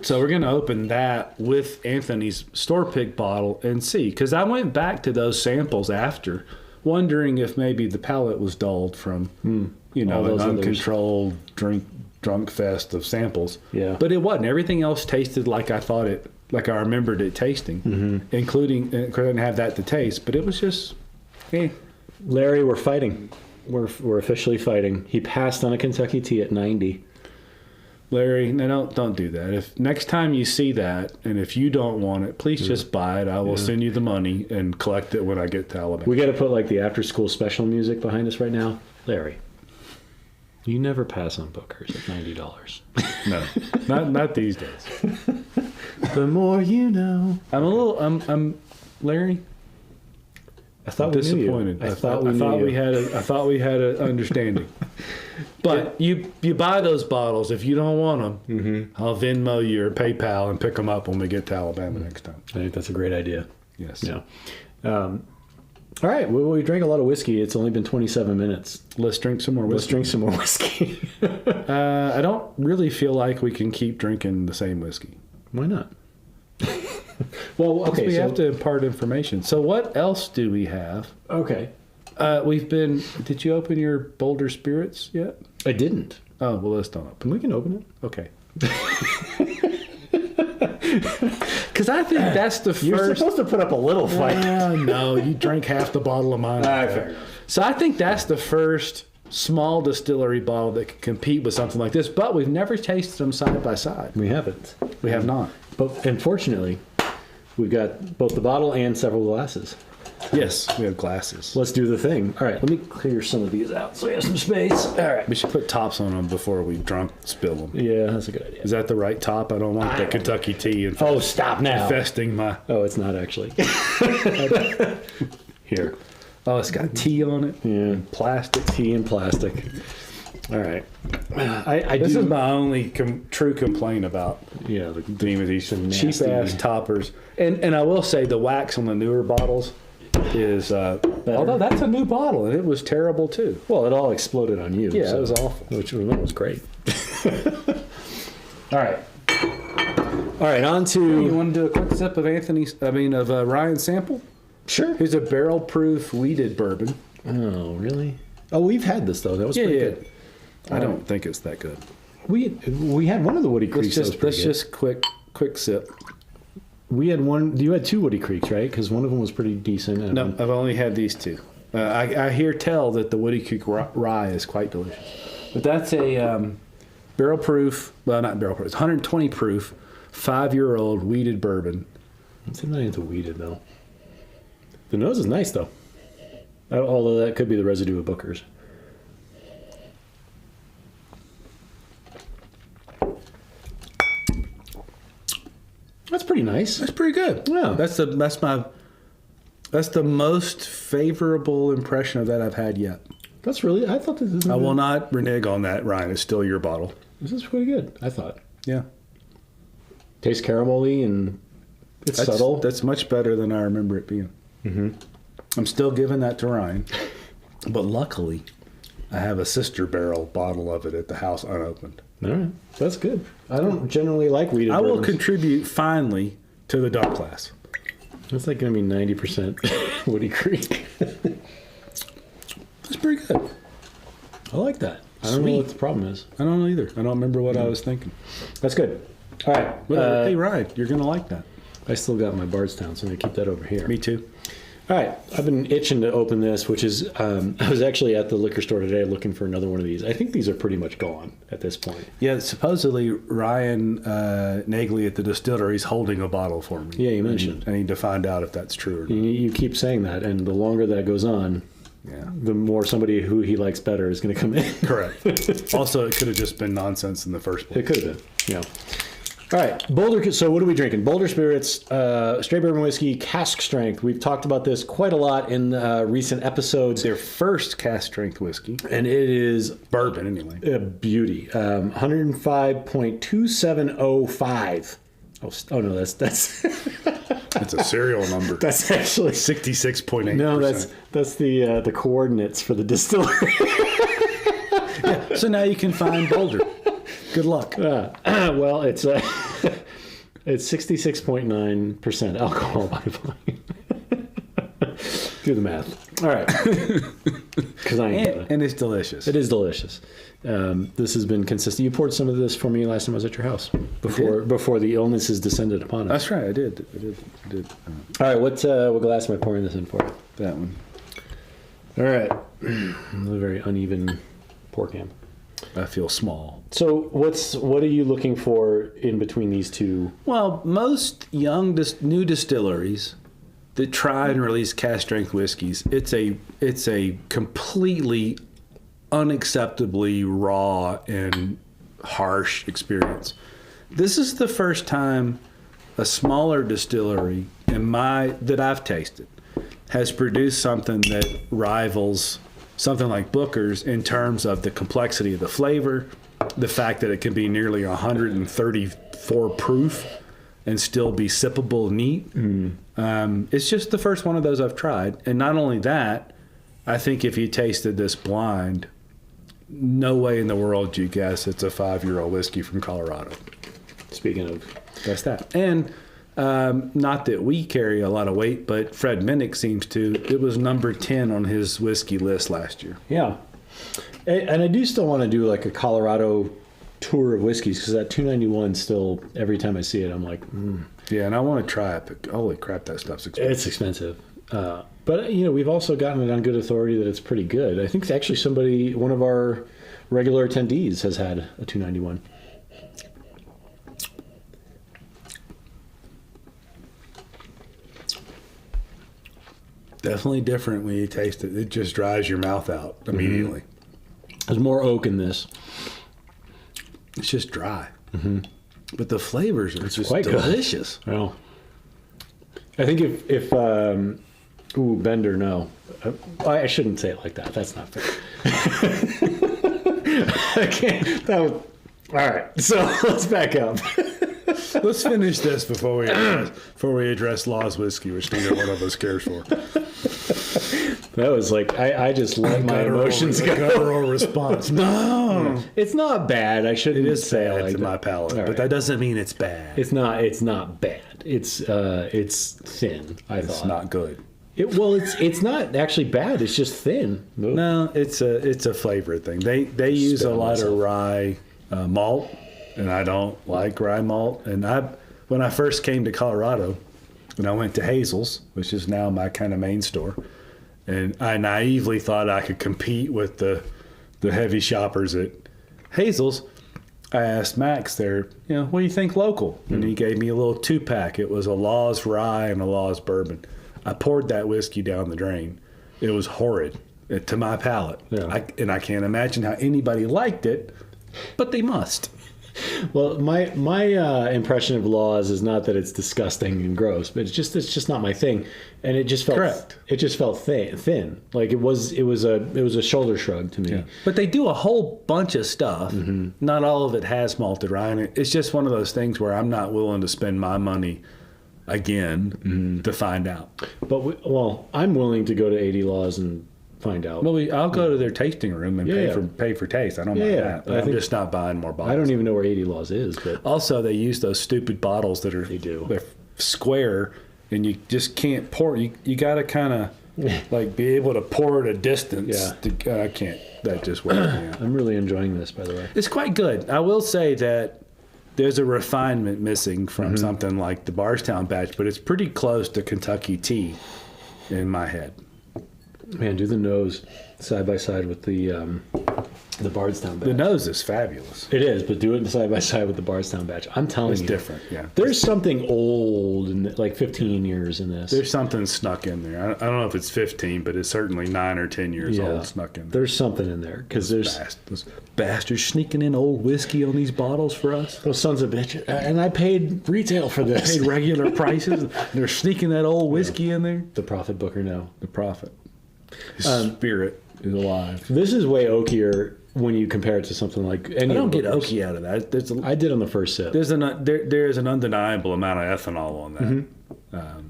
So we're going to open that with Anthony's store pick bottle and see, because I went back to those samples after, wondering if maybe the palate was dulled from All those an others. uncontrolled drunk fest of samples. Yeah. But it wasn't. Everything else tasted like I thought it, like I remembered it tasting, including, I didn't have that to taste, but it was just, Larry, we're fighting. We're officially fighting. He passed on a Kentucky tea at 90. Larry, no, don't do that. If next time you see that, and if you don't want it, please just buy it. I will send you the money and collect it when I get to Alabama. We got to put like the after school special music behind us right now. Larry, you never pass on Booker's at $90. No, not these days. The more you know. I'm Larry. I thought I'm we knew you. disappointed. I thought we had an understanding. But you buy those bottles if you don't want them. I'll Venmo you or PayPal and pick them up when we get to Alabama next time. I think that's a great idea. Yes. Yeah. All right. Well, we drank a lot of whiskey. It's only been 27 minutes. Let's drink some more whiskey. Let's drink some more whiskey. I don't really feel like we can keep drinking the same whiskey. Why not? Well, okay. We have to impart information. So what else do we have? Okay. Did you open your Boulder Spirits yet? I didn't. Oh, well, let's don't open. We can open it. Okay. Because I think that's the You're first. supposed to put up a little fight. No, you drank half the bottle of mine. Fair enough. So I think that's the first small distillery bottle that can compete with something like this. But we've never tasted them side by side. We haven't. We have not. But unfortunately, we've got both the bottle and several glasses. Yes, we have glasses. Let's do the thing. All right, let me clear some of these out so we have some space. All right. We should put tops on them before we spill them. Yeah, that's a good idea. Is that the right top? I don't want the Kentucky tea Oh, stop now. infesting my. Oh, it's not actually. Here. Oh, it's got tea on it. Yeah. Plastic. Tea and plastic. All right. This is my only true complaint about Yeah, these nasty- cheap ass toppers. And I will say the wax on the newer bottles is although that's a new bottle and it was terrible too. Well, it all exploded on you. Yeah, it was awful. Which was great. All right. All right, on to... You want to do a quick sip of Ryan's sample? Sure. Here's a barrel proof weeded bourbon. Oh, really? Oh, we've had this, though. That was pretty good. I don't think it's that good. We had one of the Woody Creeks. Let's just quick sip. We had one. You had two Woody Creeks, right? Because one of them was pretty decent. And No, I've only had these two. I hear tell that the Woody Creek rye is quite delicious. But that's a barrel proof, well, not barrel proof, it's 120 proof, 5-year-old weeded bourbon. It's not into weeded, though. The nose is nice, though. Although that could be the residue of Booker's. That's pretty nice. That's pretty good. Yeah. That's the most favorable impression of that I've had yet. That's really... I thought this is... I will not renege on that, Ryan. It's still your bottle. This is pretty good, I thought. Yeah. Tastes caramelly and it's subtle. That's much better than I remember it being. Mm-hmm. I'm still giving that to Ryan. But luckily, I have a sister barrel bottle of it at the house unopened. All right. That's good. I don't generally like weeded I will bourbons. contribute finally to the dark class. That's like going to be 90% Woody Creek. That's pretty good. I like that. I don't know what the problem is. I don't know either. I don't remember what I was thinking. That's good. All right. Hey, Ryan, you're going to like that. I still got my Bardstown, so I'm going to keep that over here. Me too. All right. I've been itching to open this, which is, I was actually at the liquor store today looking for another one of these. I think these are pretty much gone at this point. Yeah, supposedly Ryan Nagley at the distillery is holding a bottle for me. Yeah, you mentioned. I need to find out if that's true or not. You keep saying that, and the longer that goes on, the more somebody who he likes better is going to come in. Correct. Also, it could have just been nonsense in the first place. It could have been, yeah. All right, Boulder. So what are we drinking? Boulder Spirits, straight bourbon whiskey, cask strength. We've talked about this quite a lot in recent episodes. Their first cask strength whiskey. And it is Bourbon, anyway. a beauty. 105.2705. Oh no, that's It's a serial number. that's actually 66.8%. no, that's the coordinates for the distillery. Yeah, so now you can find Boulder. Good luck. Well, it's 66.9% alcohol by volume. Do the math. All right. Because I ain't And it's delicious. It is delicious. This has been consistent. You poured some of this for me last time I was at your house before the illnesses descended upon us. That's right. I did. All right. What glass am I pouring this in for? That one. All right. A very uneven pour cam. I feel small. So what are you looking for in between these two? Well, most new distilleries that try and release cask strength whiskeys, it's a completely unacceptably raw and harsh experience. This is the first time a smaller distillery that I've tasted has produced something that rivals something like Booker's in terms of the complexity of the flavor, the fact that it can be nearly 134 proof and still be sippable neat. It's just the first one of those I've tried. And not only that, I think if you tasted this blind, no way in the world you guess it's a 5-year-old whiskey from Colorado. Speaking of, That's that. And not that we carry a lot of weight, but Fred Minnick seems to. It was number 10 on his whiskey list last year. yeah. And I do still want to do like a Colorado tour of whiskeys because that 291 still, every time I see it, I'm like, Yeah, and I want to try it, but holy crap, that stuff's expensive. It's expensive. But, we've also gotten it on good authority that it's pretty good. I think actually one of our regular attendees has had a 291. Definitely different when you taste it. It just dries your mouth out immediately. There's more oak in this. It's just dry. But the flavors are just quite good. delicious. Well, I think if Bender, no. I shouldn't say it like that. That's not fair. I can't. All right, so let's back up. Let's finish this before we address Law's whiskey, which neither one of us cares for. That was like I just let my emotions go. Guttural response. No, It's not bad. I shouldn't it is say it bad like to that. my palate, All but right. that doesn't mean it's bad. It's not bad. It's thin. I thought It's not good. It's not actually bad. It's just thin. No, it's a flavor thing. They use a lot of rye malt, and I don't like rye malt. And when I first came to Colorado, and I went to Hazel's, which is now my kind of main store, and I naively thought I could compete with the heavy shoppers at Hazel's. I asked Max there, what do you think local? And he gave me a little 2-pack. It was a Law's rye and a Law's bourbon. I poured that whiskey down the drain. It was horrid to my palate. Yeah. And I can't imagine how anybody liked it, but they must. Well, my impression of Laws is not that it's disgusting and gross, but it's just not my thing, and it just felt Correct. It just felt thin. Like it was a shoulder shrug to me. Yeah. But they do a whole bunch of stuff. Not all of it has malted rye in it. It's just one of those things where I'm not willing to spend my money again to find out. But I'm willing to go to 80 Laws and find out. Well, I'll go to their tasting room and pay for taste. I don't mind that. But I'm just not buying more bottles. I don't even know where 80 Laws is. But also, they use those stupid bottles that are they're square, and you just can't pour. You got to kind of like be able to pour at a distance. I can't. That just works. I'm really enjoying this, by the way. It's quite good. I will say that there's a refinement missing from something like the Bardstown Batch, but it's pretty close to Kentucky tea in my head. Man, do the nose side by side with the Bardstown Batch. The nose is fabulous. It is, but do it side by side with the Bardstown Batch. I'm telling you. It's different, yeah. There's something old, in like 15 years in this. There's something snuck in there. I don't know if it's 15, but it's certainly 9 or 10 years old snuck in there. There's something in there. Because there's those bastards sneaking in old whiskey on these bottles for us. Those sons of bitches. And I paid retail for this. Paid regular prices. They're sneaking that old whiskey in there. The Prophet Booker, no. The Prophet. His spirit is alive. This is way oakier when you compare it to something like any. I don't get oaky out of that. I did on the first sip. There is an undeniable amount of ethanol on that.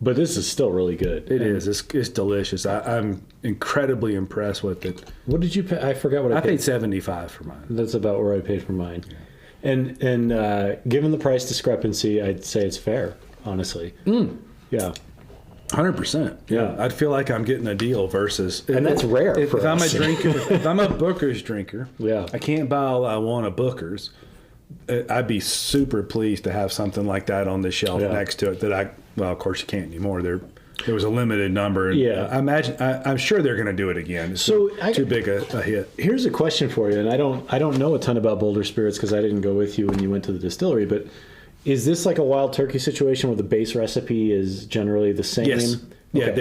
But this is still really good. It is. It's delicious. I'm incredibly impressed with it. What did you pay? I forgot what I paid. I paid $75 for mine. That's about where I paid for mine. Yeah. And given the price discrepancy, I'd say it's fair, honestly. Yeah. 100%. Yeah, I'd feel like I'm getting a deal versus, and that's rare. If I'm a drinker, if I'm a Booker's drinker, I can't buy all I want of Booker's. I'd be super pleased to have something like that on the shelf next to it. Well, of course you can't anymore. There was a limited number. And I'm sure they're going to do it again. It's too big a hit. Here's a question for you, and I don't know a ton about Boulder Spirits because I didn't go with you when you went to the distillery, but. Is this like a wild turkey situation where the base recipe is generally the same? Yes. Yeah,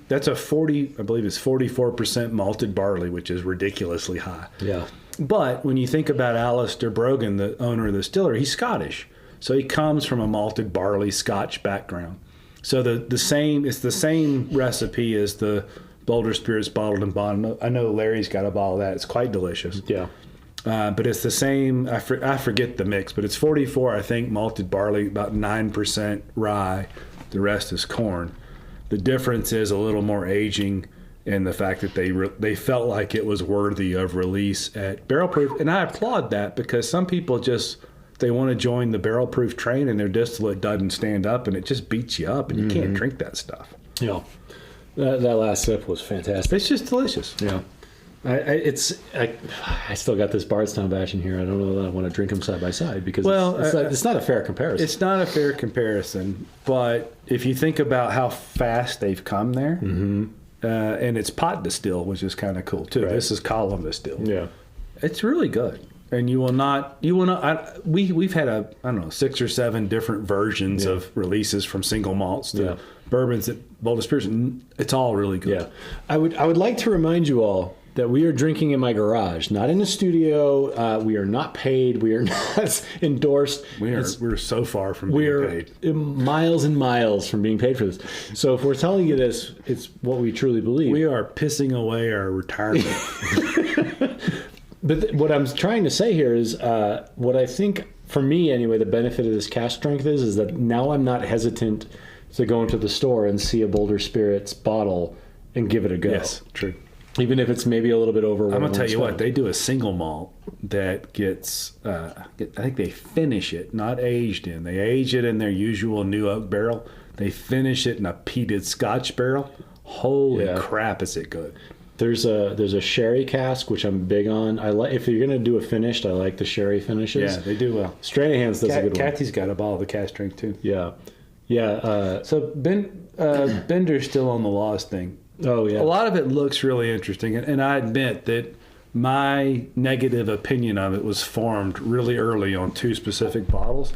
that's a 40, I believe it's 44% malted barley, which is ridiculously high. Yeah. But when you think about Alistair Brogan, the owner of the distillery, he's Scottish. So he comes from a malted barley Scotch background. So it's the same recipe as the Boulder Spirits bottled and bond. I know Larry's got a bottle of that. It's quite delicious. Yeah. But it's the same. I forget the mix, but it's 44, I think, malted barley, about 9% rye. The rest is corn. The difference is a little more aging and the fact that they felt like it was worthy of release at barrel proof. And I applaud that because some people they want to join the barrel proof train and their distillate doesn't stand up and it just beats you up and you can't drink that stuff. Yeah. That last sip was fantastic. It's just delicious. Yeah. I still got this Bardstown Batch in here. I don't know that I want to drink them side by side because it's not a fair comparison. It's not a fair comparison, but if you think about how fast they've come there, and it's pot distilled, which is kind of cool too. Right. This is column distilled. Yeah, it's really good. And you will not. We've had 6 or 7 different versions of releases from single malts to bourbons at Boulder Spirits. It's all really good. Yeah, I would like to remind you all that we are drinking in my garage, not in the studio. We are not paid. We are not endorsed. We're so far from being paid. We're miles and miles from being paid for this. So if we're telling you this, it's what we truly believe. We are pissing away our retirement. But what I'm trying to say here is what I think, for me anyway, the benefit of this cask strength is that now I'm not hesitant to go into the store and see a Boulder Spirits bottle and give it a go. Yes, true. Even if it's maybe a little bit over. I'm going to tell you what, they do a single malt that gets, I think they finish it, not aged in. They age it in their usual new oak barrel. They finish it in a peated Scotch barrel. Holy crap, is it good. There's a sherry cask, which I'm big on. If you're going to do a finished, I like the sherry finishes. Yeah, they do well. Stranahan's does a good one. Kathy's got a bottle of the cask drink too. Yeah. Yeah. So Bender's still on the laws thing. Oh, yeah. A lot of it looks really interesting, and I admit that my negative opinion of it was formed really early on 2 specific bottles.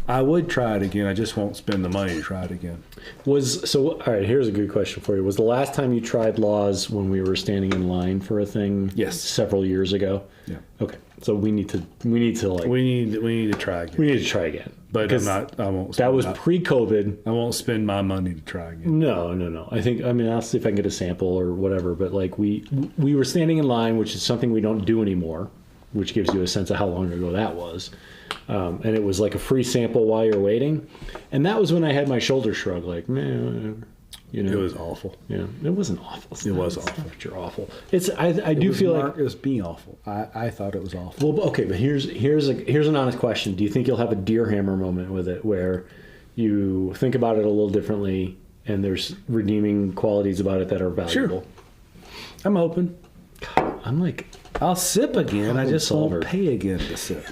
I would try it again. I just won't spend the money to try it again. All right, here's a good question for you. Was the last time you tried laws when we were standing in line for a thing? Yes. Several years ago? Yeah. Okay. So we need to We need to try again. We need to try again. But I won't. That was pre-COVID. I won't spend my money to try again. No. I'll see if I can get a sample or whatever. But like we were standing in line, which is something we don't do anymore, which gives you a sense of how long ago that was. And it was like a free sample while you're waiting. And that was when I had my shoulder shrug, like, man, whatever. You know, It was awful. Yeah, it wasn't awful. It was awful. You're awful. It's I do feel like it was being awful. I thought it was awful. well, okay, but here's an honest question. Do you think you'll have a deer hammer moment with it where you think about it a little differently and there's redeeming qualities about it that are valuable? Sure. I'm open. I'm like, I'll sip again. I just solver. won't pay again to sip.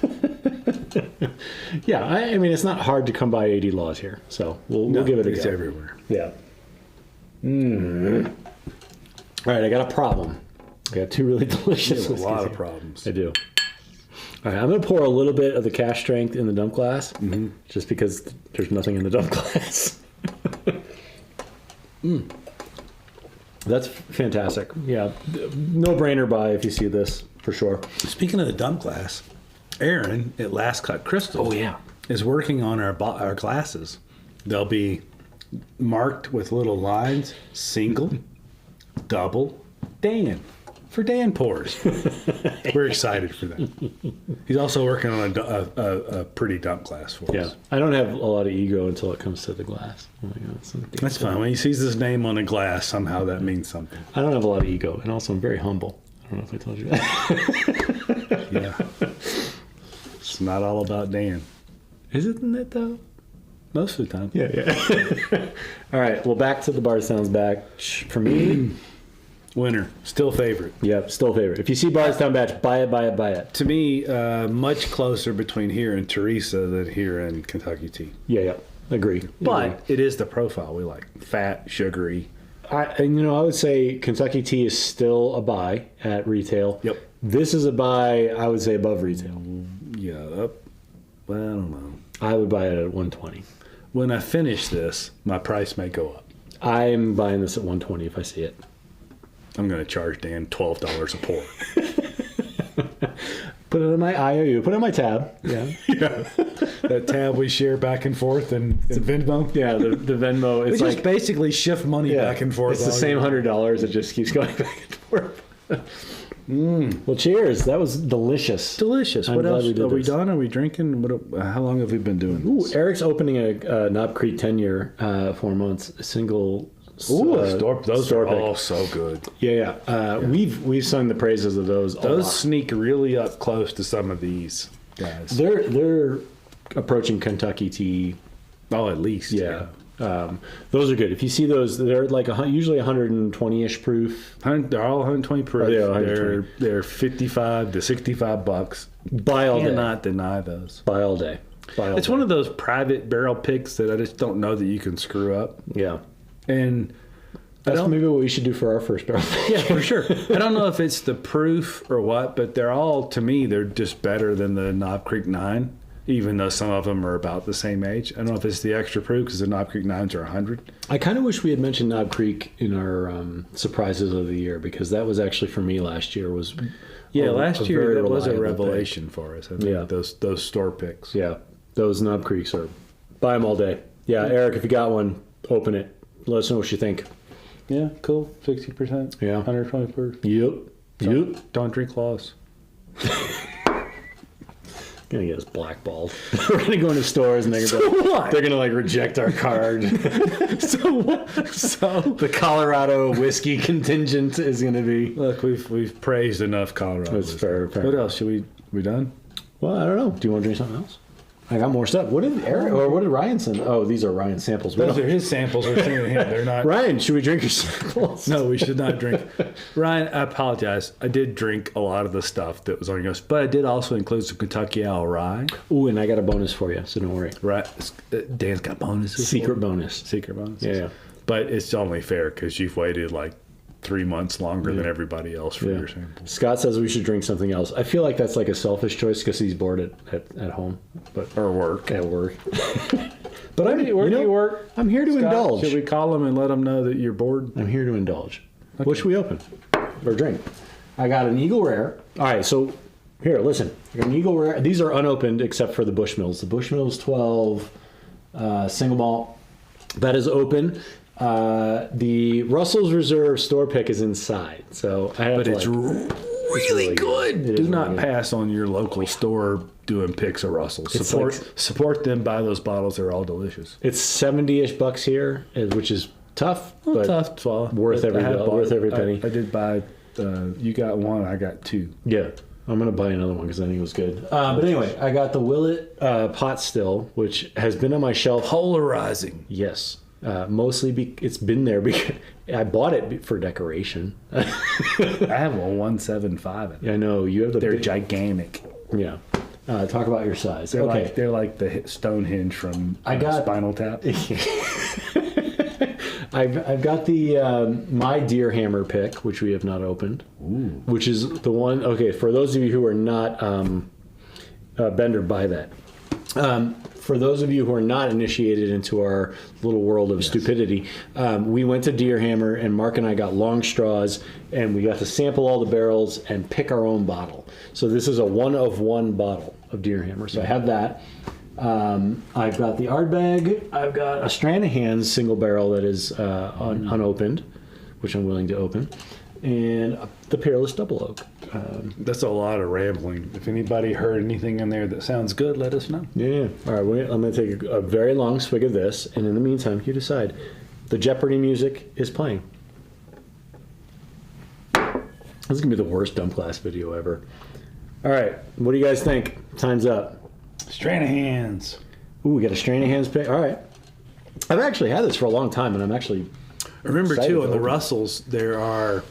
yeah. I mean, it's not hard to come by 80 laws here, so we'll give it a It's go. everywhere. Yeah. All right, I got a problem. I got two really delicious. You have a lot whiskeys of here. problems. I do. All right, I'm going to pour a little bit of the cash strength in the dump glass, just because there's nothing in the dump glass. That's fantastic. Yeah, no brainer buy if you see this for sure. Speaking of the dump glass, Aaron at Last Cut Crystal is working on our glasses. They'll be marked with little lines, single, double, Dan, for Dan pours. We're excited for that. He's also working on a pretty dump glass for us. I don't have a lot of ego until it comes to the glass. Oh my God, That's fine. When he sees his name on a glass, somehow that means something. I don't have a lot of ego, and also I'm very humble. I don't know if I told you that. Yeah. It's not all about Dan. Isn't it though? Most of the time. Yeah. All right. Well, back to the Bardstown Batch. For me, Winner. Still favorite. yeah, still favorite. If you see Bardstown Batch, buy it, buy it, buy it. To me, much closer between here and Teresa than here and Kentucky Tea. Yeah. Agree. But it is the profile we like. Fat, sugary. I would say Kentucky Tea is still a buy at retail. Yep. This is a buy, I would say, above retail. Yeah. Well, I don't know. I would buy it at 120. When I finish this, my price may go up. I'm buying this at 120 if I see it. I'm going to charge Dan $12 a pour. Put it on my IOU. Put it on my tab. Yeah. Yeah. That tab we share back and forth in Venmo. Yeah, the Venmo. We It's just like basically shift money back and forth. It's the same $100. It just keeps going back and forth. Well, cheers. That was delicious. Delicious. I'm What glad else? we did Are we this. done? Are we drinking? How long have we been doing Ooh, this? Eric's opening a Knob Creek 10-year, 4 months, a single. Those store are pick. all so good. Yeah. We've sung the praises of those. Those sneak really up close to some of these guys. They're approaching Kentucky Tea. Oh, at least. Yeah. Those are good. If you see those, they're like usually 120-ish proof. They're all 120 proof. Oh, yeah, 120. They're 55 to 65 bucks. Buy all day. Cannot deny those. Buy all day. It's one of those private barrel picks that I just don't know that you can screw up. Yeah. And That's maybe what we should do for our first barrel pick. yeah, for sure. I don't know if it's the proof or what, but they're all, to me, they're just better than the Knob Creek 9, even though some of them are about the same age. I don't know if it's the extra proof because the Knob Creek 9s are 100. I kind of wish we had mentioned Knob Creek in our surprises of the year, because that was actually for me last year was Last year very that was a reliable revelation for us. I think Yeah. those store picks. Yeah, those Knob Creeks are buy them all day. Yeah, Eric, if you got one, open it. Let us know what you think. Yeah, cool. 60%. Yeah. 120 proof. Yep. Don't drink laws. Gonna get us blackballed. We're gonna go into stores and they're gonna like reject our card. So what? So The Colorado whiskey contingent is gonna be. look, we've praised enough Colorado. That's fair. What else? Should we done? Well, I don't know. Do you want to drink something else? I got more stuff. What did Eric or what did Ryan send? Oh, these are Ryan's samples. Those are his samples. We're seeing him. They're not. Ryan, should we drink your samples? No, we should not drink. Ryan, I apologize. I did drink a lot of the stuff that was on your list, but I did also include some Kentucky Owl Rye. Ooh, and I got a bonus for you, so don't worry. Right. Dan's got bonuses. Secret bonus. Secret bonuses. Yeah. But it's only fair because you've waited like 3 months longer than everybody else for your samples. Scott says we should drink something else. I feel like that's like a selfish choice because he's bored at home, but Or work. at work. But where do you work? I'm here to Scott, indulge. Should we call them and let them know that you're bored? I'm here to indulge. What should we open or drink? I got an Eagle Rare. All right, so here, listen. I got an Eagle Rare. These are unopened except for the Bushmills. The Bushmills 12 single malt. That is open. The Russell's Reserve store pick is inside, so I have But to, it's like, really good. It Do is not really good. pass on your local store doing picks of Russell. It's Support them. Buy those bottles. They're all delicious. It's 70-ish bucks here, which is Tough, Well, but tough to swallow. worth But every I have dollar, bought worth it. every penny. I did buy. You got one. I got two. Yeah. I'm going to buy another one because I think it was good. But anyway, I got the Willet pot still, which has been on my shelf. Polarizing. Yes. Mostly it's been there because I bought it for decoration. I have a 175. I know. You have the They're big, gigantic. Yeah. Talk about your size. They're like the Stonehenge from Spinal Tap. I've got the my deer hammer pick, which we have not opened. Ooh. Which is the one. Okay, for those of you who are not Bender, buy that. For those of you who are not initiated into our little world of stupidity, we went to Deer Hammer, and Mark and I got long straws, and we got to sample all the barrels and pick our own bottle. So this is a 1-of-1 bottle of Deer Hammer. So I have that. I've got the Ardbeg. I've got a Stranahan's single barrel that is unopened, which I'm willing to open, and the Peerless Double Oak. That's a lot of rambling. If anybody heard anything in there that sounds good, let us know. Yeah. All right. I'm going to take a very long swig of this, and in the meantime, you decide. The Jeopardy music is playing. This is going to be the worst dump glass video ever. All right. What do you guys think? Time's up. Stranahan's. Ooh, we got a Stranahan's pick. All right. I've actually had this for a long time, and I'm actually Remember, excited too, to on the open it. Russells, there are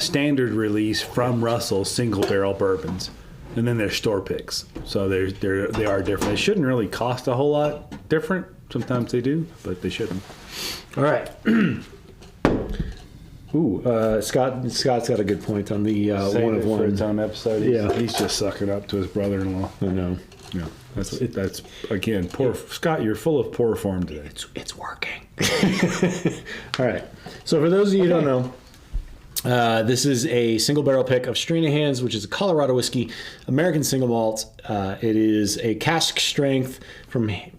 standard release from Russell's single barrel bourbons, and then there's store picks. So they are different. They shouldn't really cost a whole lot different. Sometimes they do, but they shouldn't. All right. Ooh, Scott's got a good point on the Save one it of for one. its own episode. Yeah. He's just sucking up to his brother-in-law. I know. Yeah, that's again poor. Scott, you're full of poor form today. It's working. All right. So for those of you who don't know, this is a single barrel pick of Stranahan's, which is a Colorado whiskey, American single malt. It is a cask strength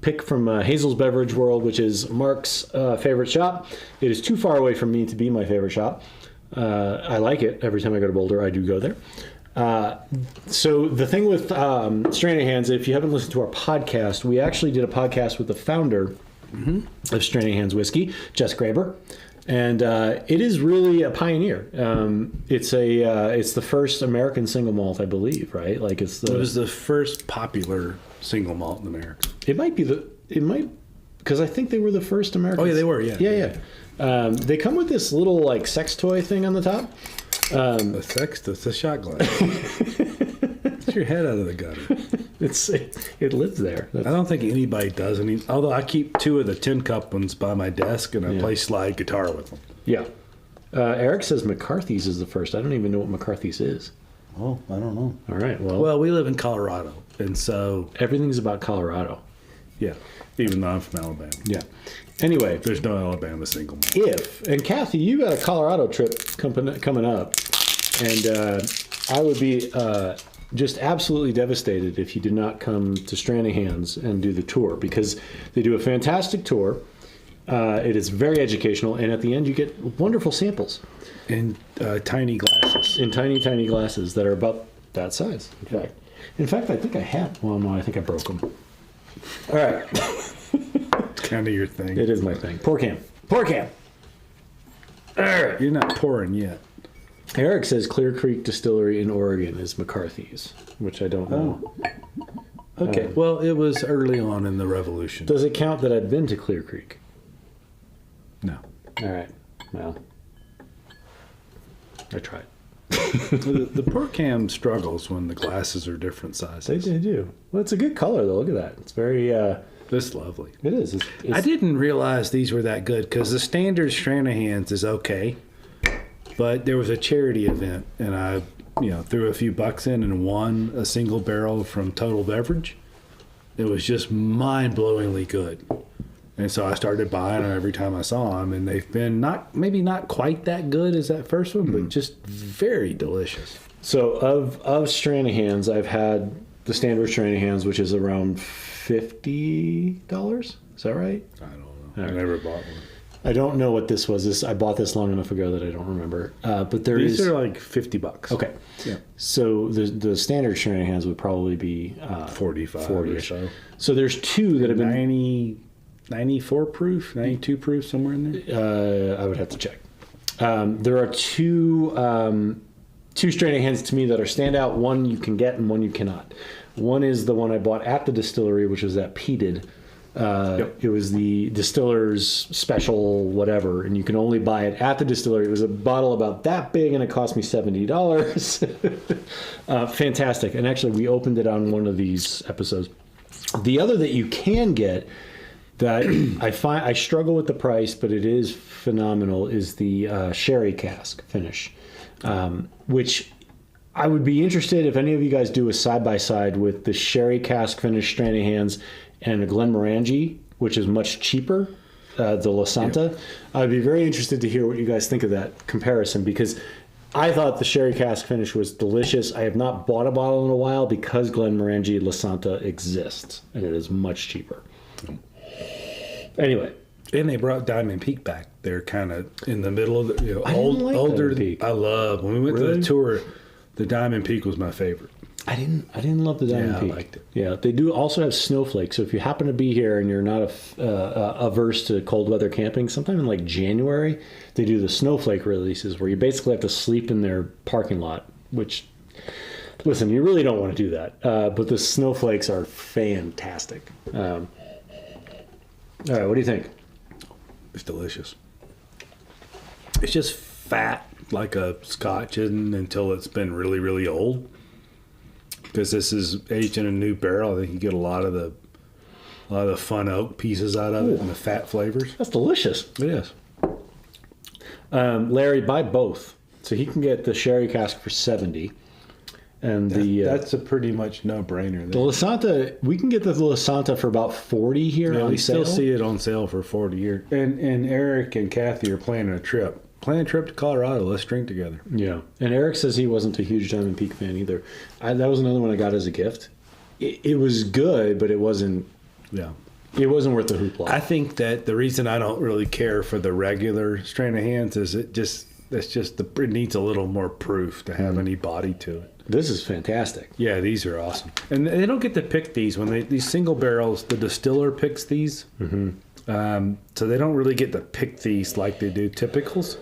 pick from Hazel's Beverage World, which is Mark's favorite shop. It is too far away from me to be my favorite shop. I like it. Every time I go to Boulder, I do go there. So the thing with Stranahan's, if you haven't listened to our podcast, we actually did a podcast with the founder of Stranahan's Whiskey, Jess Graber. And it is really a pioneer. It's the first American single malt, I believe, right? Like it was the first popular single malt in America. It might because I think they were the first American. Oh yeah, they were. Yeah. Yeah. They come with this little like sex toy thing on the top. That's a shot glass. Get your head out of the gutter. It lives there. I don't think anybody does any. Although I keep 2 of the 10-cup ones by my desk, and I play slide guitar with them. Yeah. Eric says McCarthy's is the first. I don't even know what McCarthy's is. Oh, I don't know. All right. Well, we live in Colorado, and so everything's about Colorado. Yeah. Even though I'm from Alabama. Yeah. Anyway, there's no Alabama single malt. And Kathy, you got a Colorado trip coming up, and I would be just absolutely devastated if you did not come to Stranahan's and do the tour, because they do a fantastic tour. It is very educational, and at the end you get wonderful samples. In tiny glasses. In tiny, tiny glasses that are about that size, in fact, I think I have. Well, no, I think I broke them. All right. It's kind of your thing. It is my thing. Pour cam. All right. You're not pouring yet. Eric says Clear Creek Distillery in Oregon is McCarthy's, which I don't know. Okay. Well, it was early on in the revolution. Does it count that I've been to Clear Creek? No. All right. Well, I tried. the pour cam struggles when the glasses are different sizes. They do. Well, it's a good color, though. Look at that. It's very... It's lovely. It is. I didn't realize these were that good, because the standard Stranahan's is okay, but there was a charity event, and I threw a few bucks in and won a single barrel from Total Beverage. It was just mind-blowingly good. And so I started buying them every time I saw them, and they've been maybe not quite that good as that first one, but just very delicious. So of Stranahan's, I've had the standard Stranahan's, which is around $50. Is that right? I don't know. I never bought one. I don't know what this was. I bought this long enough ago that I don't remember. But These are like $50. Okay. Yeah. So the standard Stranahan's would probably be 45 40 or so. So there's 2 that have been 90. 94 proof, 92 proof, somewhere in there. I would have to check. There are two strain of hands to me that are standout. One you can get and one you cannot. One is the one I bought at the distillery, which was that peated. It was the distiller's special whatever, and you can only buy it at the distillery. It was a bottle about that big, and it cost me $70. Fantastic. And actually, we opened it on one of these episodes. The other that you can get that I struggle with the price, but it is phenomenal, is the sherry cask finish, which I would be interested if any of you guys do a side-by-side with the sherry cask finish strain of hands and a Glenmorangie, which is much cheaper, the La Santa. Yeah. I'd be very interested to hear what you guys think of that comparison, because I thought the sherry cask finish was delicious. I have not bought a bottle in a while because Glenmorangie La Santa exists, and it is much cheaper. Anyway. And they brought Diamond Peak back. They're kind of in the middle of the older. Peak. I love when we went to the tour. The Diamond Peak was my favorite. I didn't love the Diamond Peak. I liked it. Yeah, they do also have Snowflake. So if you happen to be here and you're not averse to cold weather camping, sometime in like January, they do the Snowflake releases where you basically have to sleep in their parking lot. Which, listen, you really don't want to do that. But the Snowflakes are fantastic. All right, what do you think? It's delicious. It's just fat like a Scotch isn't until it's been really, really old. Because this is aged in a new barrel, I think you get a lot of the fun oak pieces out of it and the fat flavors. That's delicious. It is. Larry, buy both, so he can get the sherry cask for $70, and that's a pretty much no-brainer. The La Santa, we can get the La Santa for about $40 here. Yeah, on we sale. still see it on sale for $40 here. And Eric and Kathy are planning a trip. Plan a trip to Colorado. Let's drink together. Yeah. And Eric says he wasn't a huge Diamond Peak fan either. That was another one I got as a gift. It was good, but it wasn't. Yeah. It wasn't worth the hoopla. I think that the reason I don't really care for the regular strain of hands is it needs a little more proof to have any body to it. This is fantastic. Yeah, these are awesome. And they don't get to pick these these single barrels. The distiller picks these. Mm-hmm. So they don't really get to pick these like they do typicals.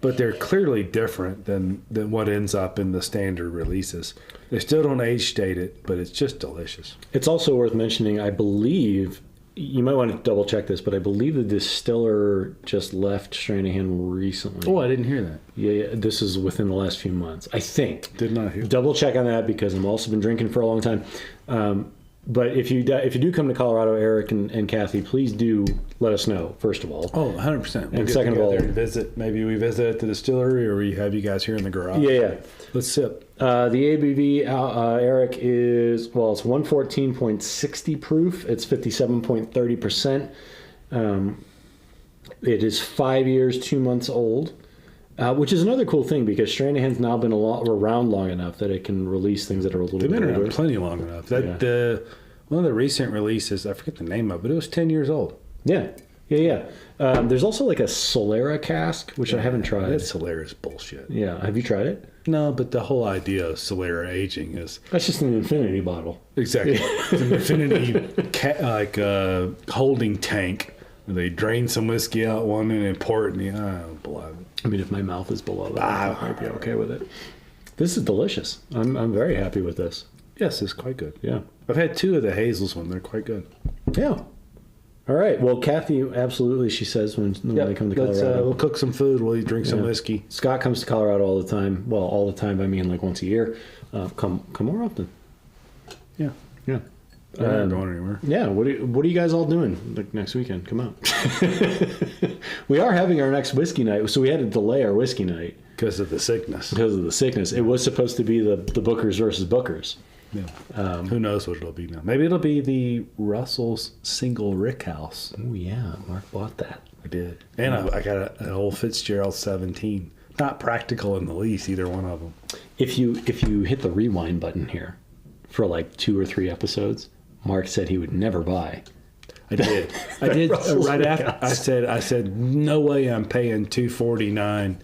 But they're clearly different than what ends up in the standard releases. They still don't age state it, but it's just delicious. It's also worth mentioning, I believe, you might want to double check this, but I believe the distiller just left Stranahan recently. Oh, I didn't hear that. Yeah, this is within the last few months, I think. Did not hear. Double check on that because I've also been drinking for a long time. But if you do come to Colorado, Eric and Kathy, please do let us know, first of all. Oh, 100%. And second of all, maybe we visit at the distillery or we have you guys here in the garage. Yeah. Let's sip. The ABV, Eric, is, it's 114.60 proof. It's 57.30%. It is 5 years, 2 months old. Which is another cool thing because Stranahan's now been around long enough that it can release things that are a little bit older. They've been around plenty long enough. One of the recent releases, I forget the name of it, but it was 10 years old. Yeah. There's also like a Solera cask, which I haven't tried. That Solera's bullshit. Yeah. Have you tried it? No, but the whole idea of Solera aging is... That's just an infinity bottle. Exactly. It's an infinity holding tank. They drain some whiskey out one and pour it in the... Oh, beloved. I mean, if my mouth is below that, I might be okay with it. This is delicious. I'm very happy with this. Yes, it's quite good. Yeah. I've had 2 of the Hazels one. They're quite good. Yeah. All right. Well, Kathy, absolutely, she says when they come to Colorado. We'll cook some food while you drink some whiskey. Scott comes to Colorado all the time. Well, all the time, I mean like once a year. Come more often. Yeah. Yeah. We're not going anywhere. Yeah. What are you guys all doing like next weekend? Come out. We are having our next whiskey night, so we had to delay our whiskey night because of the sickness. It was supposed to be the Bookers versus Bookers. Yeah. Who knows what it'll be now? Maybe it'll be the Russell's single Rick House. Oh yeah, Mark bought that. I did, and I got an old Fitzgerald 17. Not practical in the least, either one of them. If you hit the rewind button here for like 2 or 3 episodes, Mark said he would never buy. I did. Right after I said no way I'm paying $249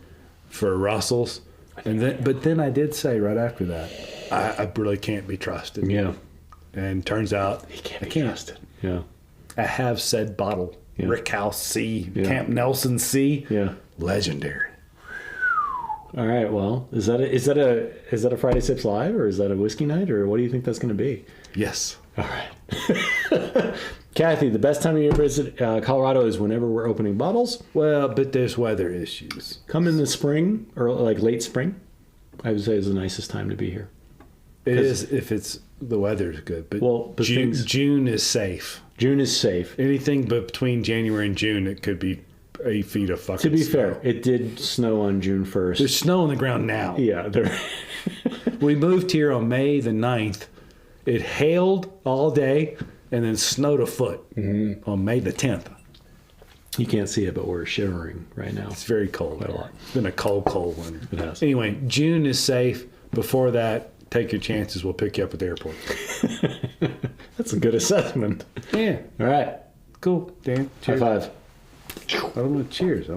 for Russell's, but then I did say right after that I really can't be trusted. Yeah, and turns out he can't be trusted. Yeah. I have said bottle. Yeah. Rick House C. Yeah. Camp Nelson C. Yeah. Legendary. All right. Well, is that a Friday Sips Live, or is that a whiskey night, or what do you think that's going to be? Yes. All right. Kathy, the best time of year to visit Colorado is whenever we're opening bottles. Well, but there's weather issues. Come in the spring or like late spring. I would say is the nicest time to be here. It is if it's the weather's good. But, But June is safe. June is safe. Anything but between January and June, it could be 8 feet of fucking To be snow. fair, it did snow on June 1st. There's snow on the ground now. Yeah. We moved here on May the 9th. It hailed all day and then snowed a foot on May the 10th. You can't see it, but we're shivering right now. It's very cold. a lot. It's been a cold winter. It has. Anyway, June is safe. Before that, take your chances. We'll pick you up at the airport. That's a good assessment. Yeah. All right. Cool. Dan, High cheers. five. I don't want cheers.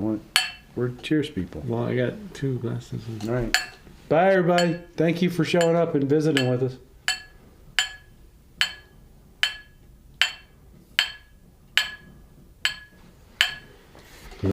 We're cheers people. Well, I got 2 glasses. All right. Bye, everybody. Thank you for showing up and visiting with us.